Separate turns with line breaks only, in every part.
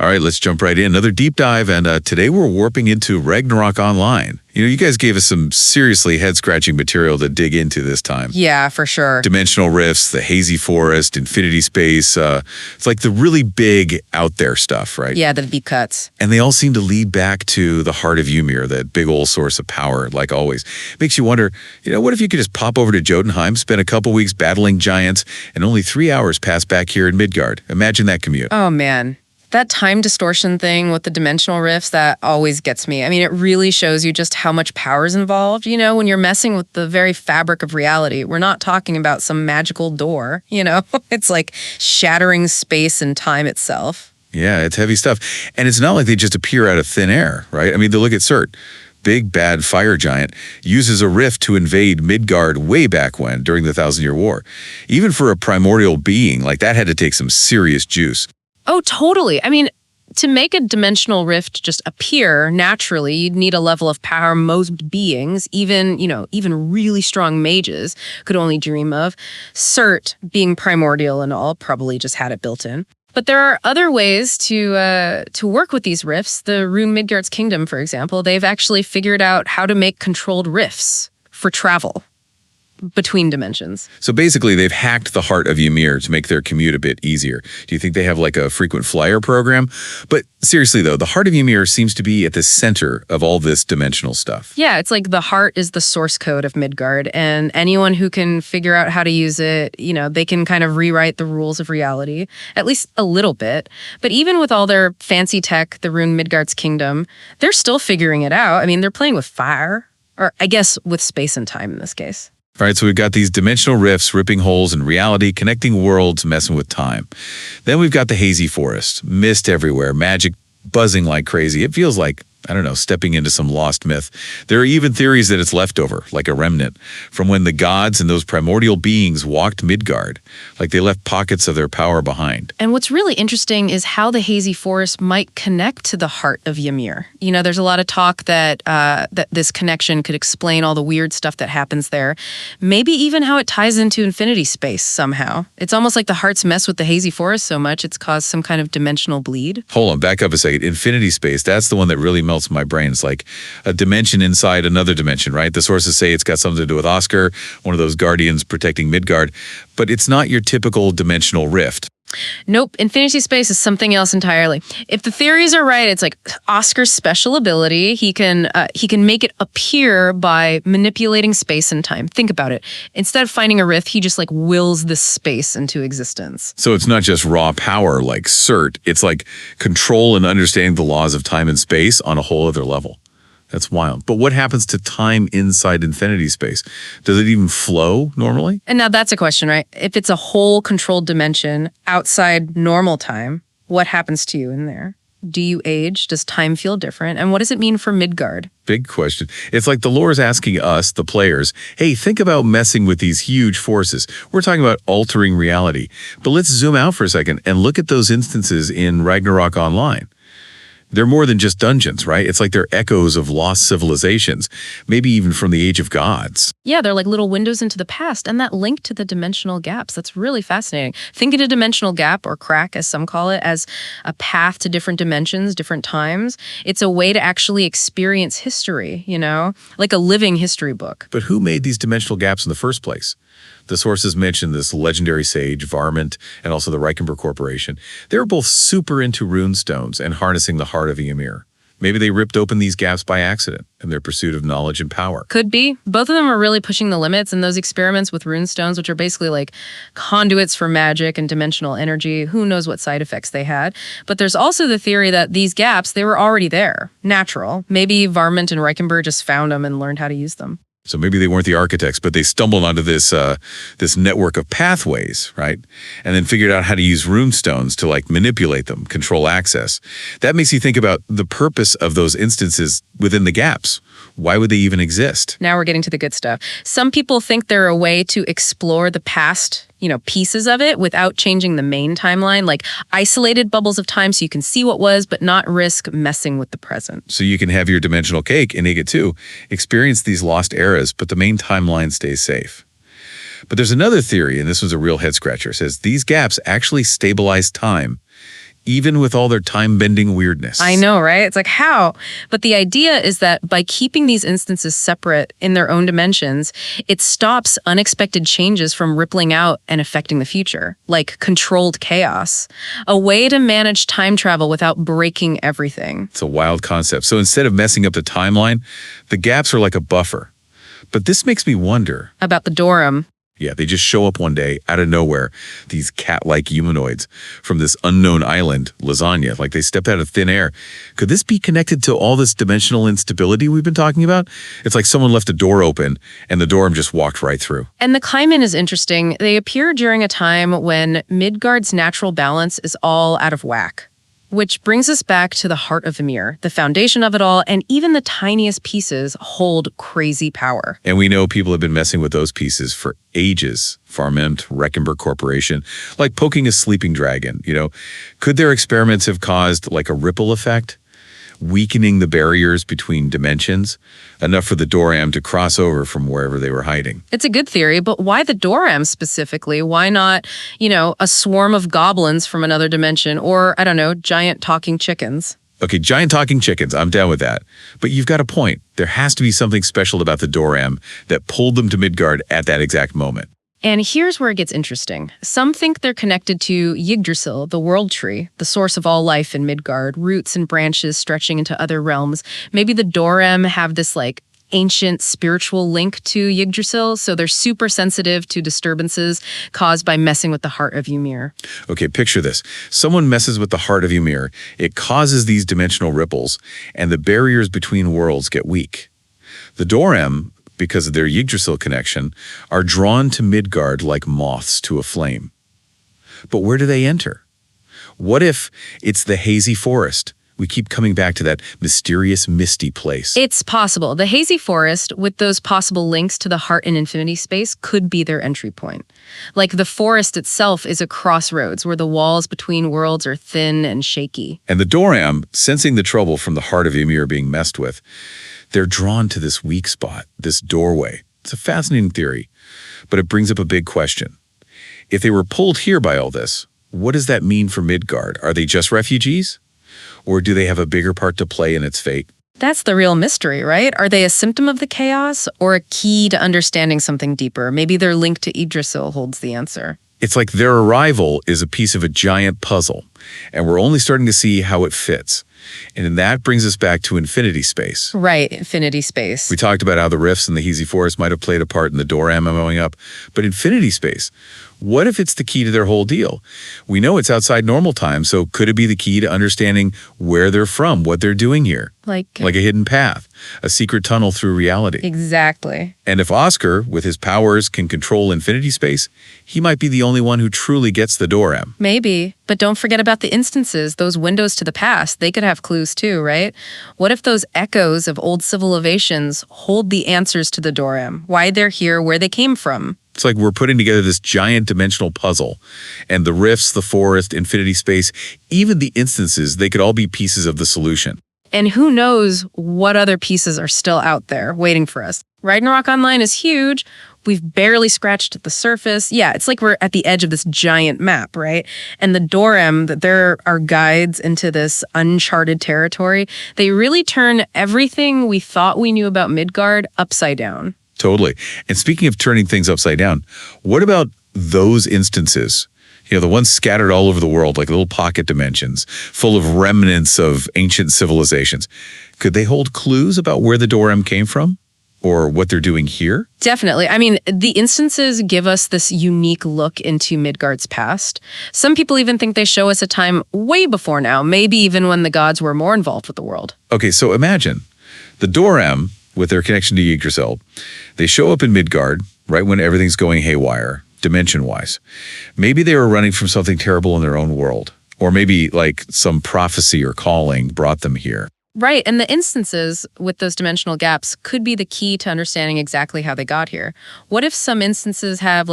All right, let's jump right in. Another deep dive, and today we're warping into Ragnarok Online. You guys gave us some seriously head-scratching material to dig into this time.
Yeah, for sure.
Dimensional rifts, the hazy forest, infinity space. It's like the really big out there stuff, right?
Yeah, the deep cuts.
And they all seem to lead back to the heart of Ymir, that big old source of power, like always. Makes you wonder, what if you could just pop over to Jotunheim, spend a couple weeks battling giants, and only 3 hours pass back here in Midgard? Imagine that commute.
Oh, man. That time distortion thing with the dimensional rifts, that always gets me. I mean, it really shows you just how much power is involved, when you're messing with the very fabric of reality. We're not talking about some magical door, It's like shattering space and time itself.
Yeah, it's heavy stuff. And it's not like they just appear out of thin air, right? I mean, look at Surt. Big bad fire giant uses a rift to invade Midgard way back when, during the 1,000-Year War. Even for a primordial being, like that had to take some serious juice.
Oh, totally. I mean, to make a dimensional rift just appear naturally, you'd need a level of power most beings, even really strong mages, could only dream of. Surt, being primordial and all, probably just had it built in. But there are other ways to work with these rifts. The Rune Midgard's Kingdom, for example, they've actually figured out how to make controlled rifts for travel between dimensions.
So basically, they've hacked the heart of Ymir to make their commute a bit easier. Do you think they have like a frequent flyer program? But seriously, though, the heart of Ymir seems to be at the center of all this dimensional stuff.
Yeah, it's like the heart is the source code of Midgard, and anyone who can figure out how to use it, they can kind of rewrite the rules of reality, at least a little bit. But even with all their fancy tech, the Rune Midgard's Kingdom, they're still figuring it out. I mean, they're playing with fire, or I guess with space and time in this case.
All right, so we've got these dimensional rifts ripping holes in reality, connecting worlds, messing with time. Then we've got the hazy forest, mist everywhere, magic buzzing like crazy. It feels like, stepping into some lost myth. There are even theories that it's leftover, like a remnant, from when the gods and those primordial beings walked Midgard, like they left pockets of their power behind.
And what's really interesting is how the hazy forest might connect to the heart of Ymir. There's a lot of talk that this connection could explain all the weird stuff that happens there. Maybe even how it ties into infinity space somehow. It's almost like the hearts mess with the hazy forest so much it's caused some kind of dimensional bleed.
Hold on, back up a second. Infinity space, that's the one that really melts my brain. It's like a dimension inside another dimension, right? The sources say it's got something to do with Oscar, one of those guardians protecting Midgard, but it's not your typical dimensional rift.
Nope, infinity space is something else entirely. If the theories are right, it's like Oscar's special ability. He can make it appear by manipulating space and time. Think about it. Instead of finding a rift, he just wills this space into existence.
So it's not just raw power like Surt. It's like control and understanding the laws of time and space on a whole other level. That's wild. But what happens to time inside infinity space? Does it even flow normally?
And now that's a question, right? If it's a whole controlled dimension outside normal time, what happens to you in there? Do you age? Does time feel different? And what does it mean for Midgard?
Big question. It's like the lore is asking us, the players, hey, think about messing with these huge forces. We're talking about altering reality. But let's zoom out for a second and look at those instances in Ragnarok Online. They're more than just dungeons, right? It's like they're echoes of lost civilizations, maybe even from the Age of Gods.
Yeah, they're like little windows into the past, and that link to the dimensional gaps. That's really fascinating. Think of a dimensional gap, or crack as some call it, as a path to different dimensions, different times. It's a way to actually experience history, like a living history book.
But who made these dimensional gaps in the first place? The sources mention this legendary sage, Varmint, and also the Reichenberg Corporation. They were both super into runestones and harnessing the heart of Ymir. Maybe they ripped open these gaps by accident in their pursuit of knowledge and power.
Could be. Both of them are really pushing the limits, and those experiments with runestones, which are basically like conduits for magic and dimensional energy, who knows what side effects they had. But there's also the theory that these gaps, they were already there, natural. Maybe Varmint and Reichenberg just found them and learned how to use them.
So maybe they weren't the architects, but they stumbled onto this network of pathways, right? And then figured out how to use runestones to manipulate them, control access. That makes you think about the purpose of those instances within the gaps. Why would they even exist?
Now we're getting to the good stuff. Some people think they're a way to explore the past, pieces of it without changing the main timeline, like isolated bubbles of time so you can see what was, but not risk messing with the present.
So you can have your dimensional cake and Ega 2, experience these lost eras, but the main timeline stays safe. But there's another theory, and this was a real head scratcher. It says these gaps actually stabilize time even with all their time-bending weirdness.
I know, right? It's like, how? But the idea is that by keeping these instances separate in their own dimensions, it stops unexpected changes from rippling out and affecting the future, like controlled chaos. A way to manage time travel without breaking everything.
It's a wild concept. So instead of messing up the timeline, the gaps are like a buffer. But this makes me wonder.
About the Dorum.
Yeah, they just show up one day out of nowhere, these cat-like humanoids from this unknown island, Lasagna, like they stepped out of thin air. Could this be connected to all this dimensional instability we've been talking about? It's like someone left a door open and the Dorum just walked right through.
And the Kaiman is interesting. They appear during a time when Midgard's natural balance is all out of whack. Which brings us back to the heart of Ymir, the foundation of it all, and even the tiniest pieces hold crazy power.
And we know people have been messing with those pieces for ages. Farment, Reckenberg Corporation, like poking a sleeping dragon, Could their experiments have caused like a ripple effect? Weakening the barriers between dimensions, enough for the Doram to cross over from wherever they were hiding.
It's a good theory, but why the Doram specifically? Why not, a swarm of goblins from another dimension or, I don't know, giant talking chickens?
Okay, giant talking chickens, I'm down with that. But you've got a point. There has to be something special about the Doram that pulled them to Midgard at that exact moment.
And here's where it gets interesting. Some think they're connected to Yggdrasil, the world tree, the source of all life in Midgard, roots and branches stretching into other realms. Maybe the Doram have this ancient spiritual link to Yggdrasil, so they're super sensitive to disturbances caused by messing with the heart of Ymir.
Okay, picture this. Someone messes with the heart of Ymir. It causes these dimensional ripples, and the barriers between worlds get weak. The Doram, because of their Yggdrasil connection, are drawn to Midgard like moths to a flame. But where do they enter? What if it's the hazy forest? We keep coming back to that mysterious, misty place.
It's possible. The hazy forest, with those possible links to the heart and infinity space, could be their entry point. Like the forest itself is a crossroads where the walls between worlds are thin and shaky.
And the Doram, sensing the trouble from the heart of Ymir being messed with, they're drawn to this weak spot, this doorway. It's a fascinating theory, but it brings up a big question. If they were pulled here by all this, what does that mean for Midgard? Are they just refugees? Or do they have a bigger part to play in its fate?
That's the real mystery, right? Are they a symptom of the chaos or a key to understanding something deeper? Maybe their link to Yggdrasil holds the answer.
It's like their arrival is a piece of a giant puzzle, and we're only starting to see how it fits. And that brings us back to infinity space.
Right, infinity space.
We talked about how the rifts in the hazy forest might have played a part in the Doram going up, but infinity space, what if it's the key to their whole deal? We know it's outside normal time, so could it be the key to understanding where they're from, what they're doing here?
Like
a hidden path, a secret tunnel through reality.
Exactly.
And if Oscar, with his powers, can control infinity space, he might be the only one who truly gets the Doram.
Maybe. But don't forget about the instances, those windows to the past. They could have clues too, right? What if those echoes of old civilizations hold the answers to the Doram? Why they're here, where they came from?
It's like we're putting together this giant dimensional puzzle, and the rifts, the forest, infinity space, even the instances, they could all be pieces of the solution.
And who knows what other pieces are still out there waiting for us. Ragnarok Online is huge. We've barely scratched the surface. Yeah, it's like we're at the edge of this giant map, right? And the Doram, that there are guides into this uncharted territory. They really turn everything we thought we knew about Midgard upside down.
Totally. And speaking of turning things upside down, what about those instances? The ones scattered all over the world, like little pocket dimensions, full of remnants of ancient civilizations. Could they hold clues about where the Doram came from? Or what they're doing here?
Definitely. I mean, the instances give us this unique look into Midgard's past. Some people even think they show us a time way before now, maybe even when the gods were more involved with the world.
Okay, so imagine the Doram, with their connection to Yggdrasil, they show up in Midgard right when everything's going haywire, dimension-wise. Maybe they were running from something terrible in their own world, or maybe like some prophecy or calling brought them here.
Right, and the instances with those dimensional gaps could be the key to understanding exactly how they got here. What if some instances have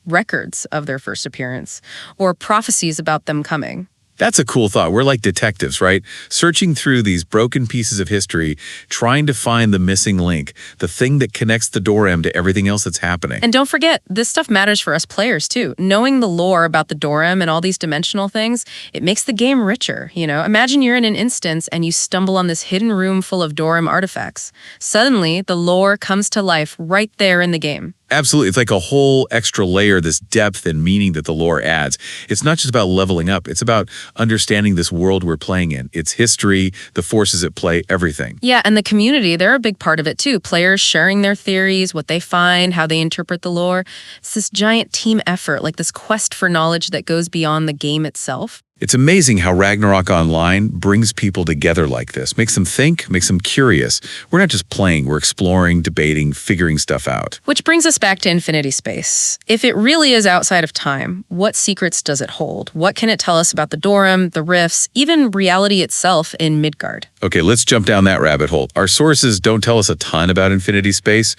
records of their first appearance or prophecies about them coming?
That's a cool thought. We're like detectives, right? Searching through these broken pieces of history, trying to find the missing link, the thing that connects the Dorem to everything else that's happening.
And don't forget, this stuff matters for us players too. Knowing the lore about the Dorem and all these dimensional things, it makes the game richer, you know? Imagine you're in an instance and you stumble on this hidden room full of Dorem artifacts. Suddenly, the lore comes to life right there in the game.
Absolutely. It's like a whole extra layer, this depth and meaning that the lore adds. It's not just about leveling up. It's about understanding this world we're playing in, its history, the forces at play, everything.
Yeah, and the community, they're a big part of it too. Players sharing their theories, what they find, how they interpret the lore. It's this giant team effort, like this quest for knowledge that goes beyond the game itself.
It's amazing how Ragnarok Online brings people together like this, makes them think, makes them curious. We're not just playing, we're exploring, debating, figuring stuff out.
Which brings us back to infinity space. If it really is outside of time, what secrets does it hold? What can it tell us about the Dorem, the rifts, even reality itself in Midgard?
Okay, let's jump down that rabbit hole. Our sources don't tell us a ton about infinity space,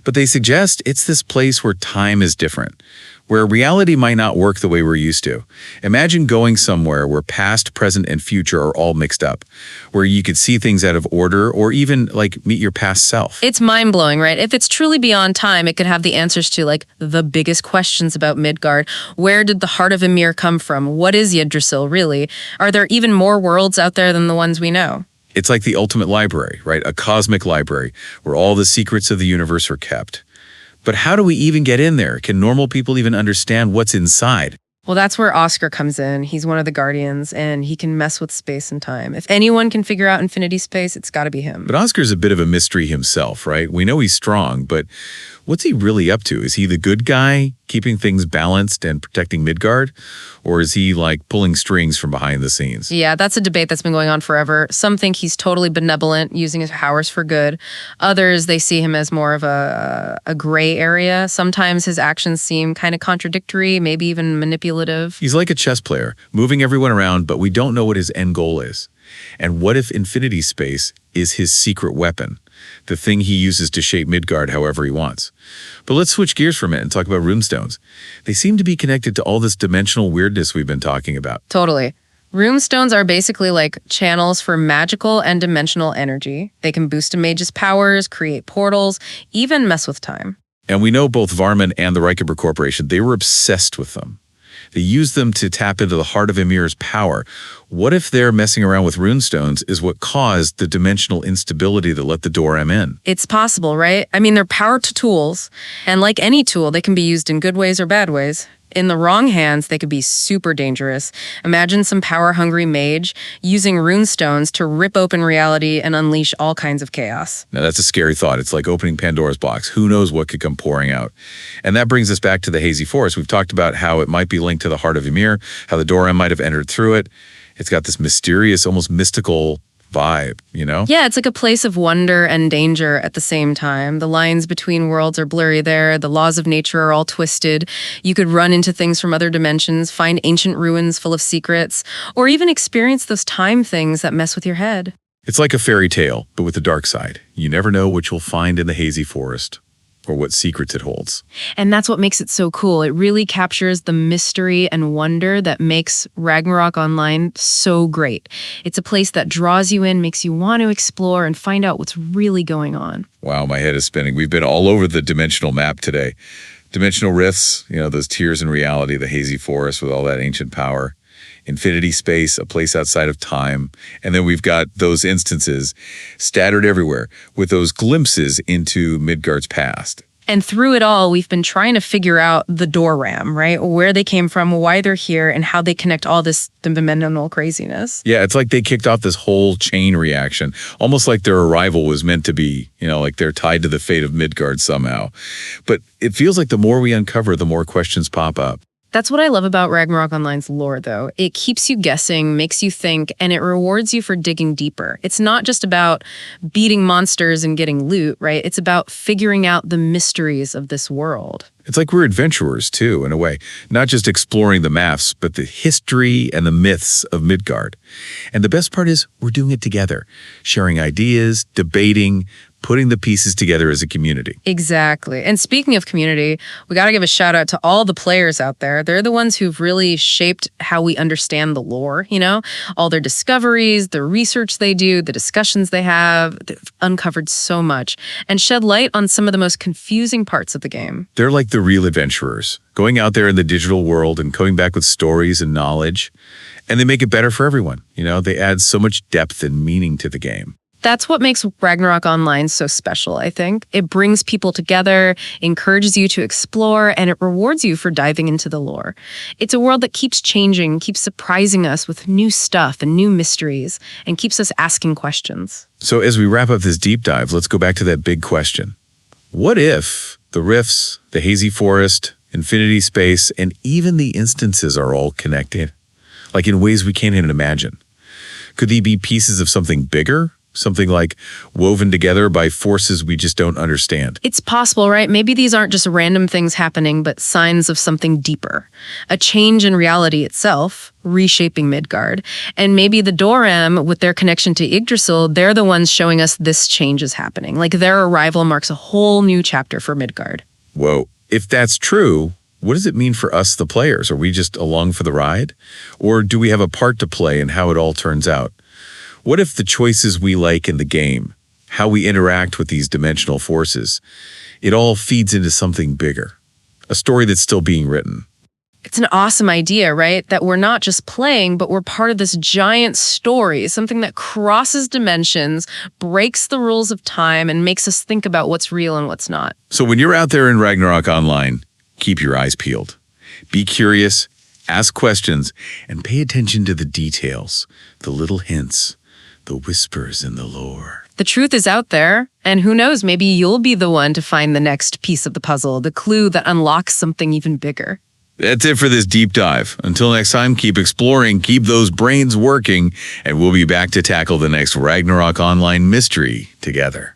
but they suggest it's this place where time is different, where reality might not work the way we're used to. Imagine going somewhere where past, present, and future are all mixed up, where you could see things out of order or even like meet your past self.
It's mind-blowing, right? If it's truly beyond time, it could have the answers to like the biggest questions about Midgard. Where did the heart of Ymir come from? What is Yggdrasil really? Are there even more worlds out there than the ones we know?
It's like the ultimate library, right? A cosmic library where all the secrets of the universe are kept. But how do we even get in there? Can normal people even understand what's inside?
Well, that's where Oscar comes in. He's one of the guardians, and he can mess with space and time. If anyone can figure out infinity space, it's got to be him.
But Oscar's a bit of a mystery himself, right? We know he's strong, but what's he really up to? Is he the good guy, keeping things balanced and protecting Midgard? Or is he like pulling strings from behind the scenes?
Yeah, that's a debate that's been going on forever. Some think he's totally benevolent, using his powers for good. Others, they see him as more of a gray area. Sometimes his actions seem kind of contradictory, maybe even manipulative.
He's like a chess player, moving everyone around, but we don't know what his end goal is. And what if infinity space is his secret weapon, the thing he uses to shape Midgard however he wants? But let's switch gears for a minute and talk about runestones. They seem to be connected to all this dimensional weirdness we've been talking about.
Totally. Runestones are basically like channels for magical and dimensional energy. They can boost a mage's powers, create portals, even mess with time.
And we know both Varman and the Reikenberg Corporation, they were obsessed with them. They used them to tap into the heart of Ymir's power. What if their messing around with runestones is what caused the dimensional instability that let the Dorem in?
It's possible, right? I mean, they're power to tools, and like any tool, they can be used in good ways or bad ways. In the wrong hands, they could be super dangerous. Imagine some power-hungry mage using runestones to rip open reality and unleash all kinds of chaos.
Now, that's a scary thought. It's like opening Pandora's box. Who knows what could come pouring out? And that brings us back to the Hazy Forest. We've talked about how it might be linked to the heart of Ymir, how the Dorem might have entered through it. It's got this mysterious, almost mystical vibe, you know?
Yeah, it's like a place of wonder and danger at the same time. The lines between worlds are blurry there. The laws of nature are all twisted. You could run into things from other dimensions, find ancient ruins full of secrets, or even experience those time things that mess with your head.
It's like a fairy tale, but with the dark side. You never know what you'll find in the Hazy Forest or what secrets it holds.
And that's what makes it so cool. It really captures the mystery and wonder that makes Ragnarok Online so great. It's a place that draws you in, makes you want to explore and find out what's really going on.
Wow, my head is spinning. We've been all over the dimensional map today. Dimensional rifts, you know, those tiers in reality, the Hazy Forest with all that ancient power. Infinity space, a place outside of time. And then we've got those instances scattered everywhere with those glimpses into Midgard's past.
And through it all, we've been trying to figure out the Doram, right? Where they came from, why they're here, and how they connect all this dimensional craziness.
Yeah, it's like they kicked off this whole chain reaction, almost like their arrival was meant to be, you know, like they're tied to the fate of Midgard somehow. But it feels like the more we uncover, the more questions pop up.
That's what I love about Ragnarok Online's lore, though. It keeps you guessing, makes you think, and it rewards you for digging deeper. It's not just about beating monsters and getting loot, right? It's about figuring out the mysteries of this world.
It's like we're adventurers, too, in a way. Not just exploring the maps, but the history and the myths of Midgard. And the best part is we're doing it together, sharing ideas, debating, putting the pieces together as a community.
Exactly. And speaking of community, we got to give a shout out to all the players out there. They're the ones who've really shaped how we understand the lore, all their discoveries, the research they do, the discussions they have. They've uncovered so much and shed light on some of the most confusing parts of the game.
They're like the real adventurers, going out there in the digital world and coming back with stories and knowledge. And they make it better for everyone. They add so much depth and meaning to the game.
That's what makes Ragnarok Online so special, I think. It brings people together, encourages you to explore, and it rewards you for diving into the lore. It's a world that keeps changing, keeps surprising us with new stuff and new mysteries, and keeps us asking questions.
So as we wrap up this deep dive, let's go back to that big question. What if the rifts, the hazy forest, infinity space, and even the instances are all connected? Like in ways we can't even imagine. Could they be pieces of something bigger? Something like woven together by forces we just don't understand.
It's possible, right? Maybe these aren't just random things happening, but signs of something deeper. A change in reality itself, reshaping Midgard. And maybe the Doram, with their connection to Yggdrasil, they're the ones showing us this change is happening. Like their arrival marks a whole new chapter for Midgard.
Whoa. If that's true, what does it mean for us, the players? Are we just along for the ride? Or do we have a part to play in how it all turns out? What if the choices we like in the game, how we interact with these dimensional forces, it all feeds into something bigger, a story that's still being written?
It's an awesome idea, right? That we're not just playing, but we're part of this giant story, something that crosses dimensions, breaks the rules of time, and makes us think about what's real and what's not.
So when you're out there in Ragnarok Online, keep your eyes peeled. Be curious, ask questions, and pay attention to the details, the little hints, the whispers in the lore.
The truth is out there, and who knows, maybe you'll be the one to find the next piece of the puzzle, the clue that unlocks something even bigger.
That's it for this deep dive. Until next time, keep exploring, keep those brains working, and we'll be back to tackle the next Ragnarok Online mystery together.